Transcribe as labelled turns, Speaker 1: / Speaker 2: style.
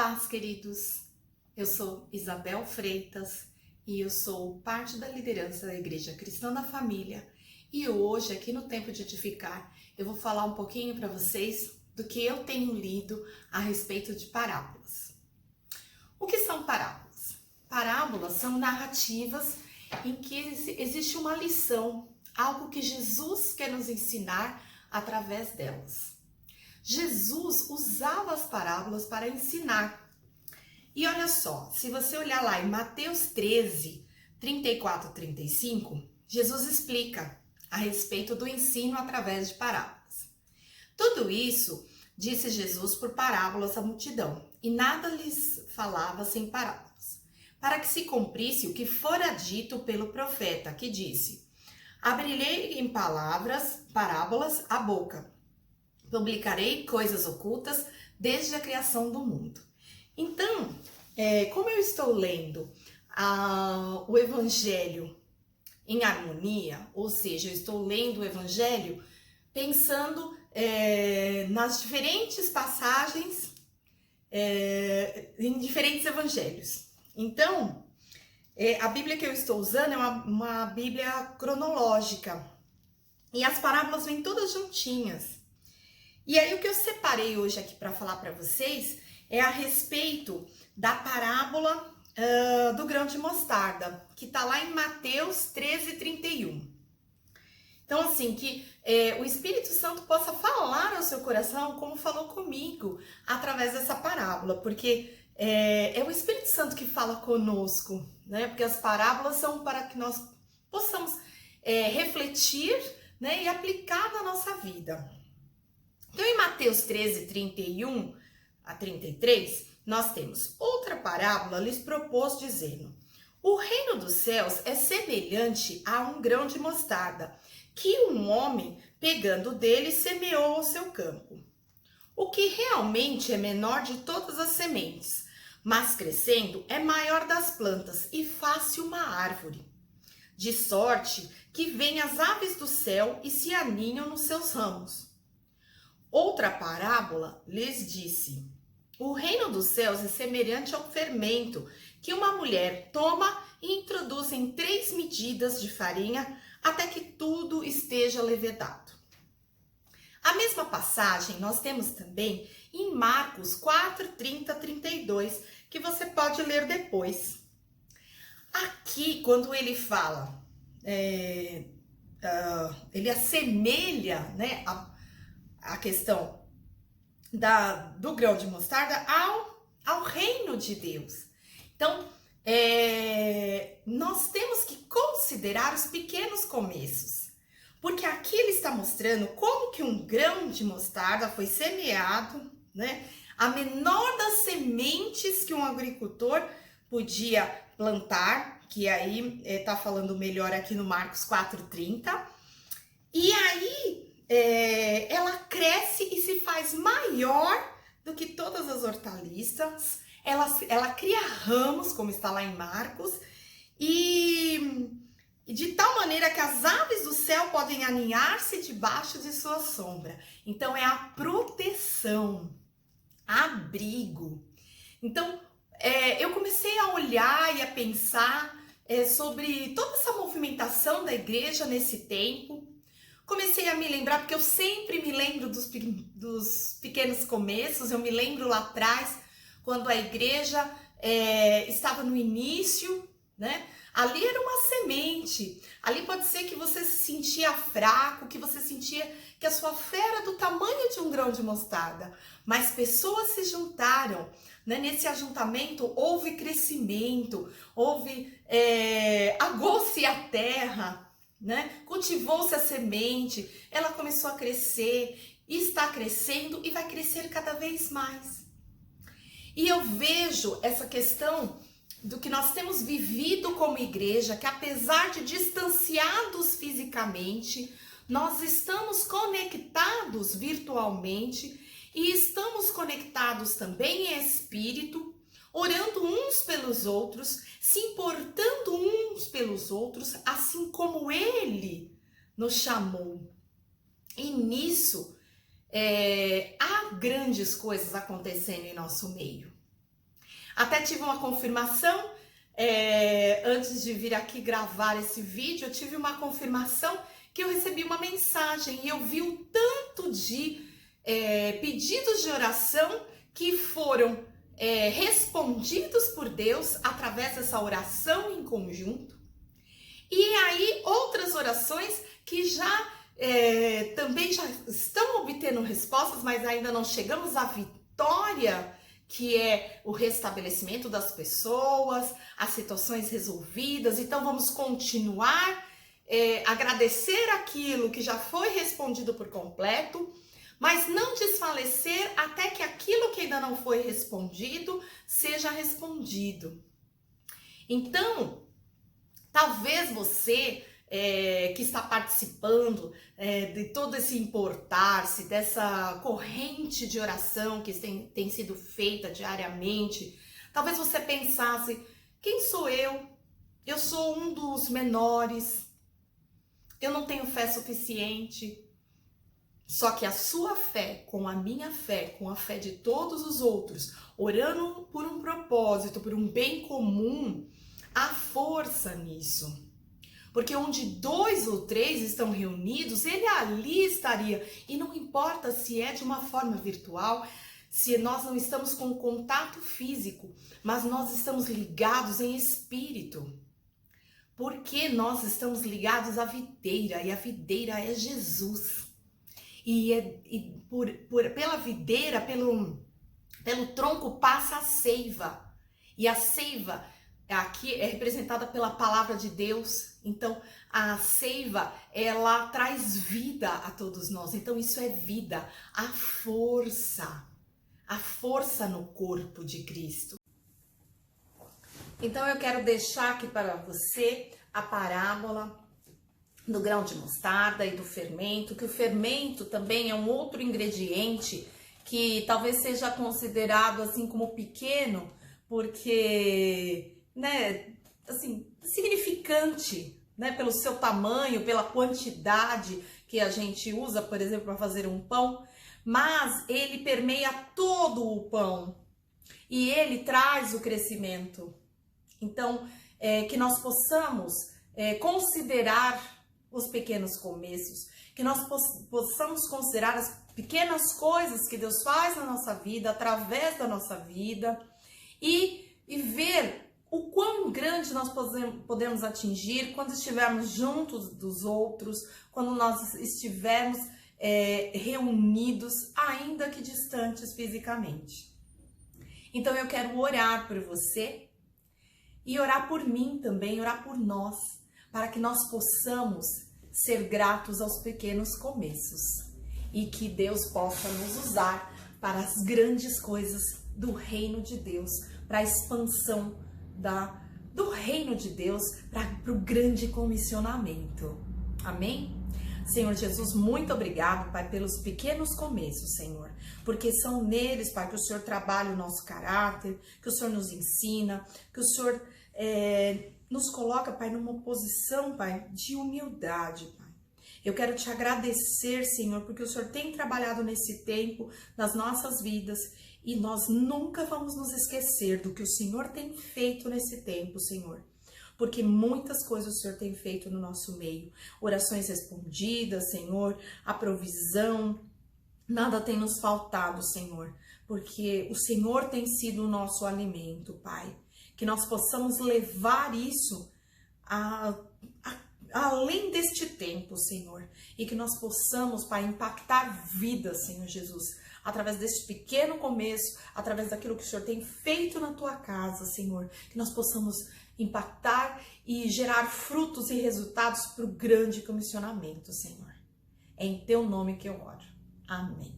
Speaker 1: Paz, queridos. Eu sou Isabel Freitas e eu sou parte da liderança da Igreja Cristã da Família. E hoje, aqui no Tempo de Edificar, eu vou falar um pouquinho para vocês do que eu tenho lido a respeito de parábolas. O que são parábolas? Parábolas são narrativas em que existe uma lição, algo que Jesus quer nos ensinar através delas. Jesus usava as parábolas para ensinar. E olha só, se você olhar lá em Mateus 13, 34 e 35, Jesus explica a respeito do ensino através de parábolas. Tudo isso disse Jesus por parábolas à multidão, e nada lhes falava sem parábolas, para que se cumprisse o que fora dito pelo profeta, que disse: abrirei em parábolas a boca, publicarei coisas ocultas desde a criação do mundo. Então, como eu estou lendo o Evangelho em harmonia, ou seja, eu estou lendo o Evangelho pensando nas diferentes passagens em diferentes evangelhos. Então, a Bíblia que eu estou usando é uma Bíblia cronológica e as parábolas vêm todas juntinhas. E aí o que eu separei hoje aqui para falar para vocês é a respeito da parábola do grão de mostarda, que está lá em Mateus 13, 31. Então, assim, que o Espírito Santo possa falar ao seu coração como falou comigo através dessa parábola, porque é o Espírito Santo que fala conosco, né? Porque as parábolas são para que nós possamos refletir, né, e aplicar na nossa vida. Então, em Mateus 13, 31 a 33, nós temos: outra parábola lhes propôs, dizendo: o reino dos céus é semelhante a um grão de mostarda, que um homem, pegando dele, semeou ao seu campo. O que realmente é menor de todas as sementes, mas crescendo é maior das plantas e faz-se uma árvore, de sorte que vêm as aves do céu e se aninham nos seus ramos. Outra parábola lhes disse: o reino dos céus é semelhante ao fermento que uma mulher toma e introduz em 3 medidas de farinha até que tudo esteja levedado. A mesma passagem nós temos também em Marcos 4, 30 a 32, que você pode ler depois. Aqui, quando ele fala, ele assemelha, né, a questão do grão de mostarda ao reino de Deus. Então, nós temos que considerar os pequenos começos, porque aqui ele está mostrando como que um grão de mostarda foi semeado, né? A menor das sementes que um agricultor podia plantar, que aí está falando melhor aqui no Marcos 4:30, e aí ela cresce e se faz maior do que todas as hortaliças. Ela cria ramos, como está lá em Marcos, e de tal maneira que as aves do céu podem aninhar-se debaixo de sua sombra. Então é a proteção, abrigo. Então eu comecei a olhar e a pensar sobre toda essa movimentação da igreja nesse tempo. Comecei a me lembrar, porque eu sempre me lembro dos pequenos começos. Eu me lembro lá atrás, quando a igreja estava no início, né? Ali era uma semente. Ali pode ser que você se sentia fraco, que você sentia que a sua fé era do tamanho de um grão de mostarda. Mas pessoas se juntaram, né? Nesse ajuntamento houve crescimento, agou-se a terra, né? Cultivou-se a semente, ela começou a crescer, está crescendo e vai crescer cada vez mais. E eu vejo essa questão do que nós temos vivido como igreja, que apesar de distanciados fisicamente, nós estamos conectados virtualmente e estamos conectados também em espírito, orando uns pelos outros, se importando uns pelos outros, assim como Ele nos chamou. E nisso, há grandes coisas acontecendo em nosso meio. Até tive uma confirmação, antes de vir aqui gravar esse vídeo, eu tive uma confirmação que eu recebi uma mensagem e eu vi um tanto de pedidos de oração que foram respondidos por Deus através dessa oração em conjunto. E aí outras orações que também já estão obtendo respostas, mas ainda não chegamos à vitória, que é o restabelecimento das pessoas, as situações resolvidas. Então vamos continuar, agradecer aquilo que já foi respondido por completo, mas não desfalecer até que aquilo que ainda não foi respondido seja respondido. Então, talvez você que está participando de todo esse importar-se, dessa corrente de oração que tem sido feita diariamente, talvez você pensasse, quem sou eu? Eu sou um dos menores, eu não tenho fé suficiente. Só que a sua fé, com a minha fé, com a fé de todos os outros, orando por um propósito, por um bem comum, há força nisso. Porque onde 2 ou 3 estão reunidos, ele ali estaria. E não importa se é de uma forma virtual, se nós não estamos com contato físico, mas nós estamos ligados em espírito. Porque nós estamos ligados à videira, e a videira é Jesus. Pela videira, pelo tronco passa a seiva. E a seiva aqui é representada pela palavra de Deus. Então, a seiva, ela traz vida a todos nós. Então, isso é vida, a força no corpo de Cristo. Então, eu quero deixar aqui para você a parábola do grão de mostarda e do fermento, que o fermento também é um outro ingrediente que talvez seja considerado assim como pequeno, porque, assim, significante, pelo seu tamanho, pela quantidade que a gente usa, por exemplo, para fazer um pão, mas ele permeia todo o pão e ele traz o crescimento. Então, que nós possamos considerar os pequenos começos, que nós possamos considerar as pequenas coisas que Deus faz na nossa vida, através da nossa vida, e ver o quão grande nós podemos atingir quando estivermos juntos dos outros, quando nós estivermos reunidos, ainda que distantes fisicamente. Então eu quero orar por você e orar por mim também, orar por nós, para que nós possamos ser gratos aos pequenos começos e que Deus possa nos usar para as grandes coisas do reino de Deus, para a expansão do reino de Deus, para o grande comissionamento. Amém? Senhor Jesus, muito obrigado, Pai, pelos pequenos começos, Senhor, porque são neles, Pai, que o Senhor trabalha o nosso caráter, que o Senhor nos ensina, que o Senhor nos coloca, Pai, numa posição, Pai, de humildade, Pai. Eu quero te agradecer, Senhor, porque o Senhor tem trabalhado nesse tempo nas nossas vidas e nós nunca vamos nos esquecer do que o Senhor tem feito nesse tempo, Senhor. Porque muitas coisas o Senhor tem feito no nosso meio. Orações respondidas, Senhor, a provisão, nada tem nos faltado, Senhor, porque o Senhor tem sido o nosso alimento, Pai. Que nós possamos levar isso além deste tempo, Senhor. E que nós possamos, Pai, impactar vidas, Senhor Jesus. Através deste pequeno começo, através daquilo que o Senhor tem feito na tua casa, Senhor. Que nós possamos impactar e gerar frutos e resultados para o grande comissionamento, Senhor. É em teu nome que eu oro. Amém.